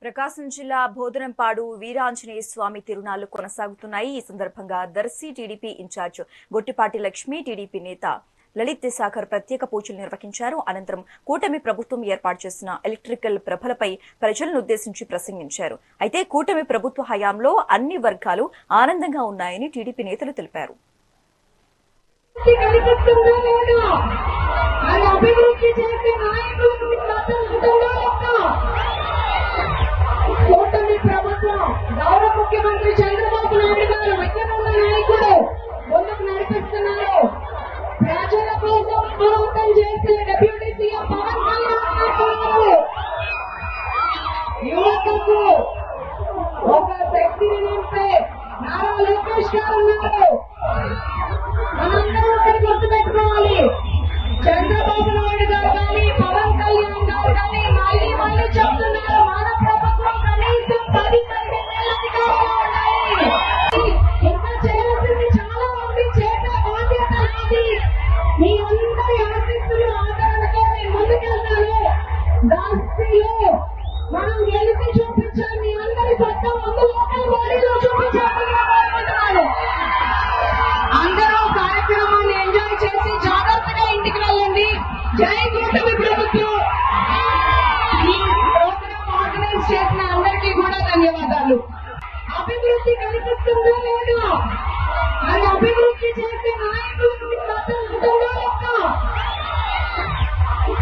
ప్రకాశం జిల్లా బోధనంపాడు వీరాంజనేయ స్వామి తిరునాళ్లు కొనసాగుతున్నాయి. ఈ సందర్భంగా Darsi TDP incharge Gottipati Lakshmi, TDP నేత లలిత్ సాగర్ ప్రత్యేక పూజలు నిర్వహించారు. అనంతరం కూటమి ప్రభుత్వం ఏర్పాటు చేసిన ఎలక్ట్రికల్ ప్రభలపై ప్రజలను ఉద్దేశించి ప్రసంగించారు. అయితే కూటమి ప్రభుత్వ హయాంలో అన్ని వర్గాలు ఆనందంగా ఉన్నాయని టీడీపీ నేతలు తెలిపారు. కూటమి ప్రభుత్వం గౌరవ ముఖ్యమంత్రి చంద్రబాబు నాయుడు గారు విద్యనున్న నాయకుడు ముందుకు నడిపిస్తున్నారు. ప్రజల కోసం పోరాటం చేసే డిప్యూటీ సీఎం పవన్ కళ్యాణ్ గారు యువతకు ఒక శక్తిని నింపే నారా లోకేష్ గారు ఉన్నారు. మనందరూ ఒకటి గుర్తుపెట్టుకోవాలి, చంద్రబాబు నాయుడు గారు కానీ పవన్ కళ్యాణ్ గారు కానీ మళ్ళీ మళ్ళీ చెప్తున్నారు మన ప్రభుత్వం కనీసం 10-15 అధికారంలో ఉన్నాయి. ఇంకా చేయాల్సింది చాలా ఉంది, చేసే బాధ్యత నాది. మీ అందరి ఆశీస్సులు ఆదరణతో నేను ముందుకెళ్తాను. దాస్తిలో మనం గెలిచి చూపించాలి. మీ అందరి సత్తా ముందు లోకల్ బాడీలో చూపించాలనుకుంటున్నాను. అందరూ కార్యక్రమాన్ని ఎంజాయ్ చేసి జాగ్రత్తగా ఇంటికి వెళ్ళండి. జై కూటమి ప్రభుత్వం. ఈ ప్రోగ్రామ్ ఆర్గనైజ్ చేసిన అందరికీ కూడా ధన్యవాదాలు. అభివృద్ధి కనిపిస్తుందో లేదో, మరి అభివృద్ధి చేసే నాయకులకు మీ మద్దతు ఉంటుందో లేదో